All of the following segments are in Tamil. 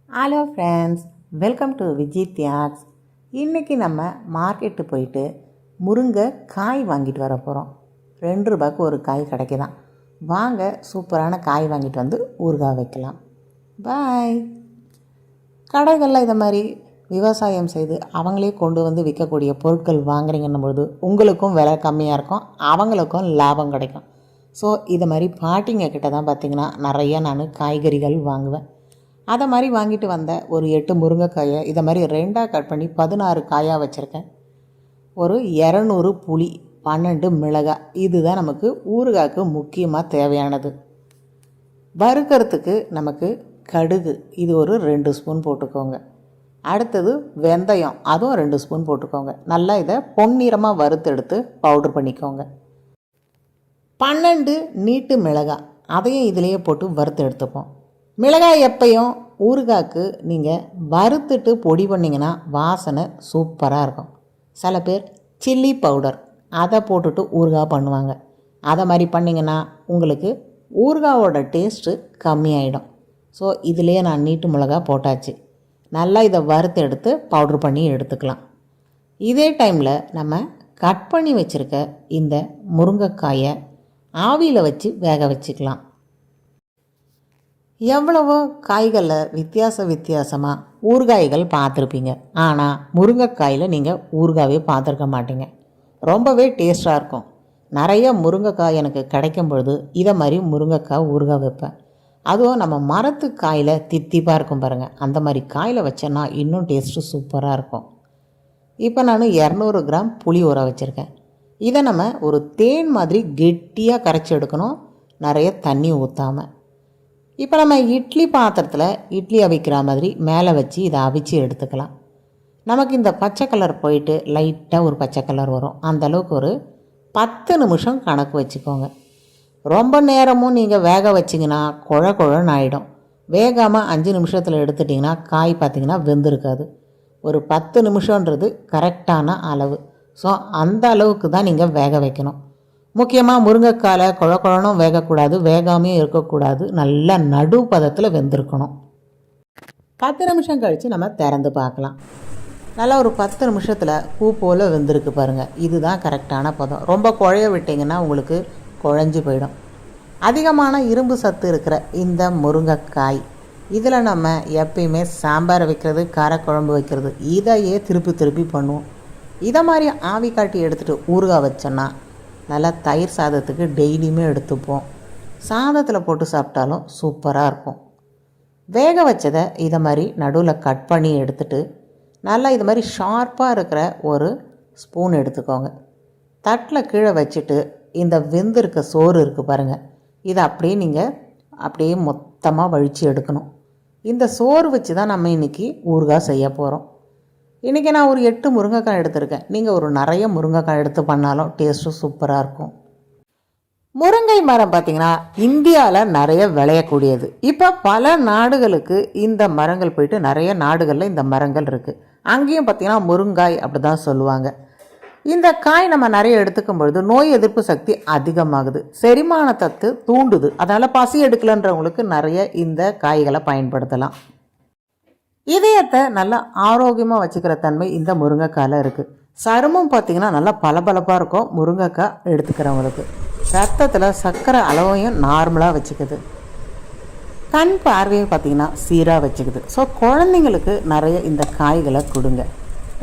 ஹலோ ஃப்ரெண்ட்ஸ், வெல்கம் டு விஜித்யாக்ஸ். இன்றைக்கி நம்ம மார்க்கெட்டு போயிட்டு முருங்கை காய் வாங்கிட்டு வர போகிறோம். 2 ரூபாய்க்கு ஒரு காய் கிடைக்குதான். வாங்க, சூப்பரான காய் வாங்கிட்டு வந்து ஊறுகாய் வைக்கலாம். பாய். கடைகளில் இதை மாதிரி விவசாயம் செய்து அவங்களே கொண்டு வந்து விற்கக்கூடிய பொருட்கள் வாங்குறீங்கன்னும் பொழுது உங்களுக்கும் விலை கம்மியாக இருக்கும், அவங்களுக்கும் லாபம் கிடைக்கும். ஸோ இதை மாதிரி பாட்டிங்க கிட்ட தான் பார்த்திங்கன்னா நிறைய நான் காய்கறிகள் வாங்குவேன். அதை மாதிரி வாங்கிட்டு வந்த ஒரு 8 முருங்கைக்காயை இதை மாதிரி 2ஆக கட் பண்ணி 16 காயாக வச்சுருக்கேன். ஒரு 200 புளி, 12 மிளகாய். இதுதான் நமக்கு ஊறுகாய்க்கு முக்கியமாக தேவையானது. வறுக்கிறதுக்கு நமக்கு கடுகு, இது ஒரு 2 ஸ்பூன் போட்டுக்கோங்க. அடுத்தது வெந்தயம், அதுவும் 2 ஸ்பூன் போட்டுக்கோங்க. நல்லா இதை பொன்னிறமாக வறுத்தெடுத்து பவுட்ரு பண்ணிக்கோங்க. 12 நீட்டு மிளகாய், அதையும் இதிலேயே போட்டு வறுத்து எடுத்துப்போம். மிளகாய் எப்பையும் ஊறுகாய்க்கு நீங்கள் வறுத்துட்டு பொடி பண்ணிங்கன்னா வாசனை சூப்பராக இருக்கும். சில பேர் சில்லி பவுடர் அதை போட்டுட்டு ஊறுகாய் பண்ணுவாங்க. அதை மாதிரி பண்ணிங்கன்னா உங்களுக்கு ஊறுகாயோட டேஸ்ட்டு கம்மியாயிடும். ஸோ இதிலே நான் நீட்டு மிளகாய் போட்டாச்சு. நல்லா இதை வறுத்து எடுத்து பவுட்ரு பண்ணி எடுத்துக்கலாம். இதே டைமில் நம்ம கட் பண்ணி வச்சுருக்க இந்த முருங்கைக்காயை ஆவியில் வச்சு வேக வச்சுக்கலாம். எவ்வளவோ காய்களில் வித்தியாசமாக ஊறுகாய்கள் பார்த்துருப்பீங்க. ஆனால் முருங்கைக்காயில் நீங்கள் ஊறுகாவே பார்த்துருக்க மாட்டீங்க. ரொம்பவே டேஸ்ட்டாக இருக்கும். நிறைய முருங்கைக்காய் எனக்கு கிடைக்கும் பொழுது இதை மாதிரி முருங்கைக்காய் ஊறுகாய் வைப்பேன். அதுவும் நம்ம மரத்து காயில் தித்திப்பாக இருக்கும் பாருங்கள், அந்த மாதிரி காயில் வச்சேன்னா இன்னும் டேஸ்ட்டு சூப்பராக இருக்கும். இப்போ நான் 200 கிராம் புளி ஊற வச்சுருக்கேன். இதை நம்ம ஒரு தேன் மாதிரி கெட்டியாக கரைச்சி எடுக்கணும், நிறைய தண்ணி ஊற்றாமல். இப்போ நம்ம இட்லி பாத்திரத்தில் இட்லி அவிக்கிற மாதிரி மேலே வச்சு இதை அவிச்சு எடுத்துக்கலாம். நமக்கு இந்த பச்சை கலர் போயிட்டு லைட்டாக ஒரு பச்சை கலர் வரும், அந்தளவுக்கு ஒரு 10 நிமிஷம் கணக்கு வச்சுக்கோங்க. ரொம்ப நேரமும் நீங்கள் வேக வச்சிங்கன்னா குழன்னு ஆகிடும். வேகாமல் 5 நிமிஷத்தில் எடுத்துட்டிங்கன்னா காய் பார்த்திங்கன்னா வெந்திருக்காது. ஒரு 10 நிமிஷன்றது கரெக்டான அளவு. ஸோ அந்த அளவுக்கு தான் நீங்கள் வேக வைக்கணும். முக்கியமாக முருங்கைக்காலை குழனும் வேகக்கூடாது, வேகாமையும் இருக்கக்கூடாது, நல்லா நடு பதத்தில் வெந்திருக்கணும். 10 நிமிஷம் கழித்து நம்ம திறந்து பார்க்கலாம். நல்லா ஒரு 10 நிமிஷத்தில் பூ போல் வெந்திருக்கு பாருங்கள். இதுதான் கரெக்டான பதம். ரொம்ப குழைய விட்டிங்கன்னா உங்களுக்கு குழஞ்சி போயிடும். அதிகமான இரும்பு சத்து இருக்கிற இந்த முருங்கைக்காய், இதில் நம்ம எப்பயுமே சாம்பார் வைக்கிறது, காரக்குழம்பு வைக்கிறது, இதையே திருப்பி பண்ணுவோம். இதை மாதிரி ஆவி காட்டி எடுத்துகிட்டு ஊறுகாய் வச்சோன்னா நல்லா தயிர் சாதத்துக்கு டெய்லியுமே எடுத்துப்போம். சாதத்தில் போட்டு சாப்பிட்டாலும் சூப்பராக இருக்கும். வேக வச்சதை இதை மாதிரி நடுவில் கட் பண்ணி எடுத்துட்டு நல்லா இது மாதிரி ஷார்ப்பாக இருக்கிற ஒரு ஸ்பூன் எடுத்துக்கோங்க. தட்டில் கீழே வச்சுட்டு இந்த வெந்திருக்க சோறு இருக்குது பாருங்கள், இதை அப்படியே மொத்தமாக வழித்து எடுக்கணும். இந்த சோறு வச்சு தான் நம்ம இன்றைக்கி ஊறுகாய் செய்ய போகிறோம். இன்றைக்கி நான் ஒரு 8 முருங்கைக்காய் எடுத்திருக்கேன். நீங்கள் ஒரு நிறைய முருங்கைக்காய் எடுத்து பண்ணாலும் டேஸ்ட்டும் சூப்பராக இருக்கும். முருங்கை மரம் பார்த்திங்கன்னா இந்தியாவில் நிறைய விளையக்கூடியது. இப்போ பல நாடுகளுக்கு இந்த மரங்கள் போயிட்டு நிறைய நாடுகளில் இந்த மரங்கள் இருக்குது. அங்கேயும் பார்த்திங்கன்னா முருங்காய் அப்படி தான் சொல்லுவாங்க. இந்த காய் நம்ம நிறைய எடுத்துக்கும் பொழுது நோய் எதிர்ப்பு சக்தி அதிகமாகுது, செரிமானத்தை தூண்டுது. அதனால் பசி எடுக்கலன்றவங்களுக்கு நிறைய இந்த காய்களை பயன்படுத்தலாம். இதயத்தை நல்லா ஆரோக்கியமாக வச்சுக்கிற தன்மை இந்த முருங்கைக்காயில் இருக்குது. சருமம் பார்த்திங்கன்னா நல்லா பளபளப்பாக இருக்கும் முருங்கைக்காய் எடுத்துக்கிறவங்களுக்கு. ரத்தத்தில் சர்க்கரை அளவையும் நார்மலாக வச்சுக்குது. கண் பார்வையும் பார்த்திங்கன்னா சீராக வச்சுக்குது. ஸோ குழந்தைங்களுக்கு நிறைய இந்த காய்களை கொடுங்க.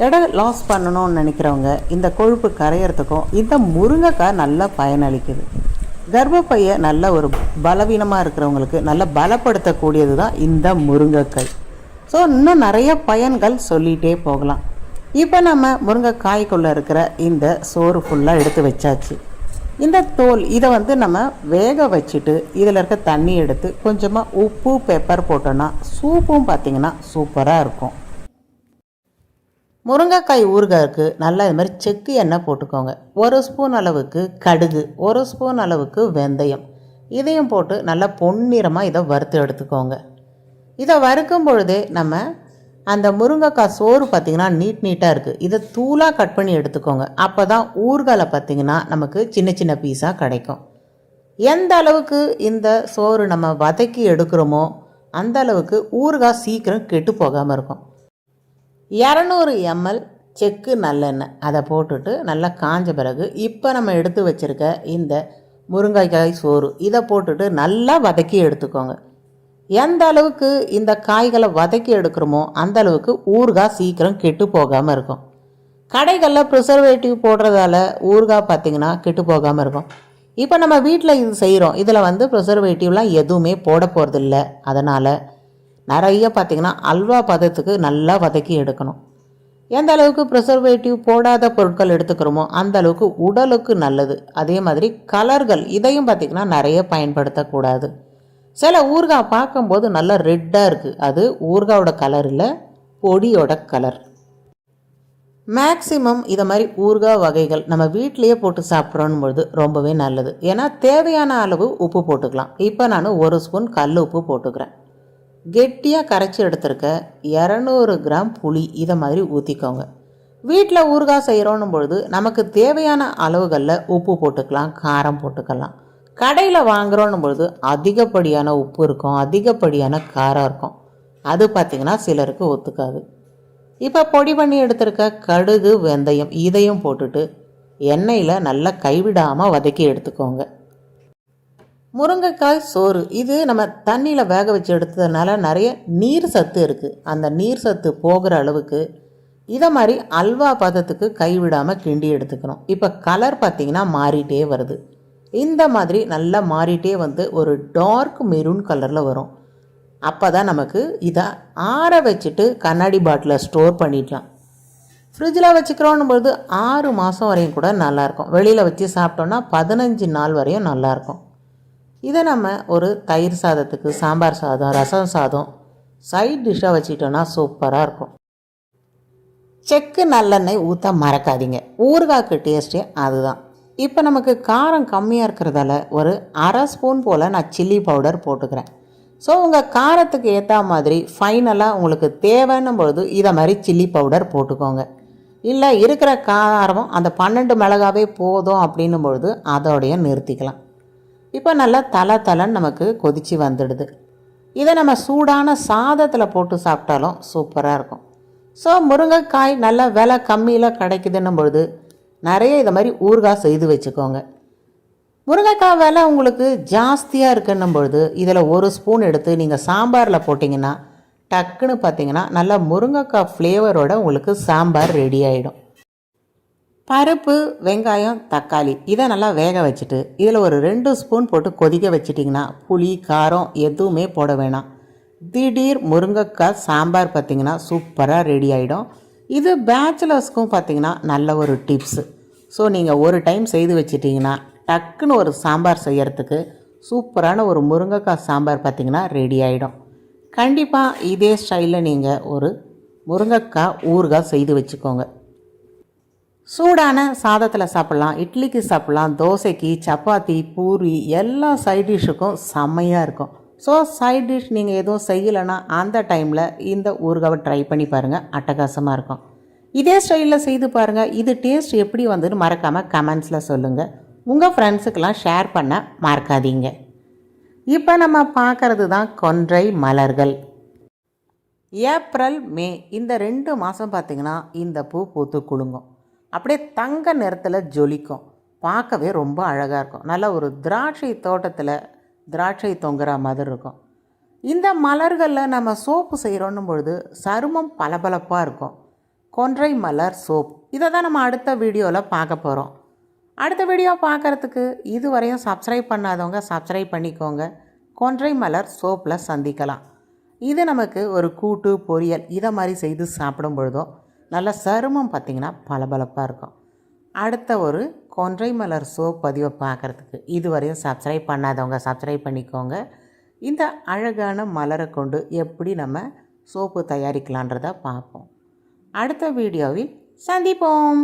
எடை லாஸ் பண்ணணும்னு நினைக்கிறவங்க இந்த கொழுப்பு கரையிறதுக்கும் இந்த முருங்கைக்காய் நல்லா பயனளிக்குது. கர்ப்பப்பையை நல்ல ஒரு பலவீனமாக இருக்கிறவங்களுக்கு நல்லா பலப்படுத்தக்கூடியது தான் இந்த முருங்கைக்காய். ஸோ இன்னும் நிறைய பயன்கள் சொல்லிகிட்டே போகலாம். இப்போ நம்ம முருங்கைக்காய்க்குள்ளே இருக்கிற இந்த சோறு ஃபுல்லாக எடுத்து வச்சாச்சு. இந்த தோல் இதை நம்ம வேக வச்சுட்டு இதில் இருக்க தண்ணி எடுத்து கொஞ்சமாக உப்பு பெப்பர் போட்டோன்னா சூப்பும் பார்த்திங்கன்னா சூப்பராக இருக்கும். முருங்கைக்காய் ஊறுகாய்க்கு நல்லா இது மாதிரி செக்கு எண்ணெய் போட்டுக்கோங்க. 1 ஸ்பூன் அளவுக்கு கடுகு, 1 ஸ்பூன் அளவுக்கு வெந்தயம், இதையும் போட்டு நல்லா பொன்னிறமாக இதை வறுத்து எடுத்துக்கோங்க. இதை வறுக்கும் பொழுதே நம்ம அந்த முருங்கைக்காய் சோறு பார்த்திங்கன்னா நீட்டாக இருக்குது. இதை தூளாக கட் பண்ணி எடுத்துக்கோங்க. அப்போ தான் ஊறுகாயில் பார்த்திங்கன்னா நமக்கு சின்ன பீஸாக கிடைக்கும். எந்த அளவுக்கு இந்த சோறு நம்ம வதக்கி எடுக்கிறோமோ அந்த அளவுக்கு ஊறுகாய் சீக்கிரம் கெட்டு போகாமல் இருக்கும். 200 ml செக்கு நல்லெண்ணெய் அதை போட்டுட்டு நல்லா காஞ்ச பிறகு இப்போ நம்ம எடுத்து வச்சுருக்க இந்த முருங்கைக்காய் சோறு இதை போட்டுட்டு நல்லா வதக்கி எடுத்துக்கோங்க. எந்த அளவுக்கு இந்த காய்களை வதக்கி எடுக்கிறோமோ அந்த அளவுக்கு ஊறுகாய் சீக்கிரம் கெட்டு போகாமல் இருக்கும். கடைகளில் ப்ரிசர்வேட்டிவ் போடுறதால ஊறுகாய் பார்த்திங்கன்னா கெட்டு போகாமல் இருக்கும். இப்போ நம்ம வீட்டில் இது செய்கிறோம், இதில் ப்ரிசர்வேட்டிவ்லாம் எதுவுமே போட போகிறதில்ல. அதனால் நிறைய பார்த்திங்கன்னா அல்வா பதத்துக்கு நல்லா வதக்கி எடுக்கணும். எந்த அளவுக்கு ப்ரிசர்வேட்டிவ் போடாத பொருட்கள் எடுத்துக்கிறோமோ அந்த அளவுக்கு உடலுக்கு நல்லது. அதே மாதிரி கலர்கள் இதையும் பார்த்திங்கன்னா நிறைய பயன்படுத்தக்கூடாது. சில ஊறுகாய் பார்க்கும்போது நல்லா ரெட்டாக இருக்குது, அது ஊறுகாயோட கலர் இல்லை, பொடியோட கலர். மேக்ஸிமம் இதை மாதிரி ஊறுகாய் வகைகள் நம்ம வீட்டிலையே போட்டு சாப்பிட்றோன்னும்போது ரொம்பவே நல்லது. ஏன்னா தேவையான அளவு உப்பு போட்டுக்கலாம். இப்போ நான் 1 ஸ்பூன் கல் உப்பு போட்டுக்கிறேன். கெட்டியாக கரைச்சி எடுத்துருக்க 200 கிராம் புளி இதை மாதிரி ஊற்றிக்கோங்க. வீட்டில் ஊறுகாய் செய்கிறோன்னும் பொழுது நமக்கு தேவையான அளவுகளில் உப்பு போட்டுக்கலாம், காரம் போட்டுக்கலாம். கடையில் வாங்குகிறோன்னும் பொழுது அதிகப்படியான உப்பு இருக்கும், அதிகப்படியான காரம் இருக்கும். அது பார்த்திங்கன்னா சிலருக்கு ஒத்துக்காது. இப்போ பொடி பண்ணி எடுத்துருக்க கடுகு வெந்தயம் இதையும் போட்டுட்டு எண்ணெயில் நல்லா கைவிடாமல் வதக்கி எடுத்துக்கோங்க. முருங்கைக்காய் சோறு இது நம்ம தண்ணியில் வேக வச்சு எடுத்ததுனால நிறைய நீர் சத்து இருக்குது. அந்த நீர் சத்து போகிற அளவுக்கு இதை மாதிரி அல்வா பதத்துக்கு கைவிடாமல் கிண்டி எடுத்துக்கணும். இப்போ கலர் பார்த்திங்கன்னா மாறிட்டே வருது. இந்த மாதிரி நல்லா மாறிட்டே ஒரு டார்க் மெரூன் கலரில் வரும். அப்போ தான் நமக்கு இதை ஆற வச்சுட்டு கண்ணாடி பாட்டிலில் ஸ்டோர் பண்ணிடலாம். ஃப்ரிட்ஜில் வச்சுக்கிறோன்னும்போது 6 மாதம் வரையும் கூட நல்லாயிருக்கும். வெளியில் வச்சு சாப்பிட்டோன்னா 15 நாள் வரையும் நல்லாயிருக்கும். இதை நம்ம ஒரு தயிர் சாதத்துக்கு, சாம்பார் சாதம், ரசம் சாதம் சைட் டிஷ்ஷாக வச்சுட்டோன்னா சூப்பராக இருக்கும். செக்கு நல்லெண்ணெய் ஊற்ற மறக்காதீங்க. ஊறுகாய்க்கு டேஸ்ட்டே அதுதான். இப்போ நமக்கு காரம் கம்மியாக இருக்கிறதால ஒரு 1/2 ஸ்பூன் போல் நான் சில்லி பவுடர் போட்டுக்கிறேன். ஸோ உங்கள் காரத்துக்கு ஏற்ற மாதிரி ஃபைனலாக உங்களுக்கு தேவைன்னும் பொழுது இதை மாதிரி சில்லி பவுடர் போட்டுக்கோங்க. இல்லை இருக்கிற காரம் அந்த 12 மிளகாவே போதும் அப்படின்னும் பொழுது அதோடைய நிறுத்திக்கலாம். இப்போ நல்லா தலன்னு நமக்கு கொதித்து வந்துடுது. இதை நம்ம சூடான சாதத்தில் போட்டு சாப்பிட்டாலும் சூப்பராக இருக்கும். ஸோ முருங்கைக்காய் நல்லா விலை கம்மியில் கிடைக்குதுன்னும் பொழுது நிறைய இதை மாதிரி ஊறுகாய் செய்து வச்சுக்கோங்க. முருங்கைக்காய் விலை உங்களுக்கு ஜாஸ்தியாக இருக்குன்னும் பொழுது இதில் 1 ஸ்பூன் எடுத்து நீங்கள் சாம்பாரில் போட்டிங்கன்னா டக்குன்னு பார்த்திங்கன்னா நல்லா முருங்கைக்காய் ஃப்ளேவரோட உங்களுக்கு சாம்பார் ரெடி ஆகிடும். பருப்பு, வெங்காயம், தக்காளி இதை நல்லா வேக வச்சுட்டு இதில் ஒரு 2 ஸ்பூன் போட்டு கொதிக்க வச்சிட்டிங்கன்னா புளி, காரம் எதுவுமே போட வேணாம். திடீர் முருங்கைக்காய் சாம்பார் பார்த்திங்கன்னா சூப்பராக ரெடி ஆகிடும். இது பேச்சுலர்ஸ்க்கும் பார்த்திங்கன்னா நல்ல ஒரு டிப்ஸு. ஸோ நீங்கள் ஒரு டைம் செய்து வச்சிட்டிங்கன்னா டக்குன்னு ஒரு சாம்பார் செய்கிறதுக்கு சூப்பரான ஒரு முருங்கைக்காய் சாம்பார் பார்த்திங்கன்னா ரெடி ஆகிடும். கண்டிப்பாக இதே ஸ்டைலில் நீங்கள் ஒரு முருங்கைக்காய் ஊறுகாய் செய்து வச்சுக்கோங்க. சூடான சாதத்தில் சாப்பிட்லாம், இட்லிக்கு சாப்பிட்லாம், தோசைக்கு, சப்பாத்தி, பூரி எல்லா சைட் டிஷ்ஷுக்கும் செம்மையாக இருக்கும். ஸோ சைட் டிஷ் நீங்கள் எதுவும் செய்யலைன்னா அந்த டைமில் இந்த ஊறுகாவை ட்ரை பண்ணி பாருங்கள், அட்டகாசமாக இருக்கும். இதே ஸ்டைலில் செய்து பாருங்கள். இது டேஸ்ட் எப்படி வந்துன்னு மறக்காமல் கமெண்ட்ஸில் சொல்லுங்கள். உங்கள் ஃப்ரெண்ட்ஸுக்கெல்லாம் ஷேர் பண்ண மறக்காதீங்க. இப்போ நம்ம பார்க்குறது தான் கொன்றை மலர்கள். ஏப்ரல், மே இந்த 2 மாதம் பார்த்திங்கன்னா இந்த பூ பூத்து குலுங்கும். அப்படியே தங்க நிறத்தில் ஜொலிக்கும். பார்க்கவே ரொம்ப அழகாக இருக்கும். நல்ல ஒரு திராட்சை தோட்டத்தில் திராட்சை தொங்குற மாதிரி இருக்கும். இந்த மலர்களில் நம்ம சோப்பு செய்கிறோன்னும் பொழுது சருமம் பளபளப்பாக இருக்கும். கொன்றை மலர் சோப் இதை தான் நம்ம அடுத்த வீடியோவில் பார்க்க போகிறோம். அடுத்த வீடியோ பார்க்குறதுக்கு இதுவரையும் சப்ஸ்கிரைப் பண்ணாதவங்க சப்ஸ்கிரைப் பண்ணிக்கோங்க. கொன்றை மலர் சோப்பில் சந்திக்கலாம். இது நமக்கு ஒரு கூட்டு, பொரியல் இதை மாதிரி செய்து சாப்பிடும் பொழுதும் நல்ல சருமம் பார்த்திங்கன்னா பளபளப்பாக இருக்கும். அடுத்த ஒரு கொன்றை மலர் சோப் பதிவை பார்க்குறதுக்கு இதுவரையும் சப்ஸ்கிரைப் பண்ணாதவங்க சப்ஸ்கிரைப் பண்ணிக்கோங்க. இந்த அழகான மலரை கொண்டு எப்படி நம்ம சோப்பு தயாரிக்கலான்றதை பார்ப்போம். அடுத்த வீடியோவில் சந்திப்போம்.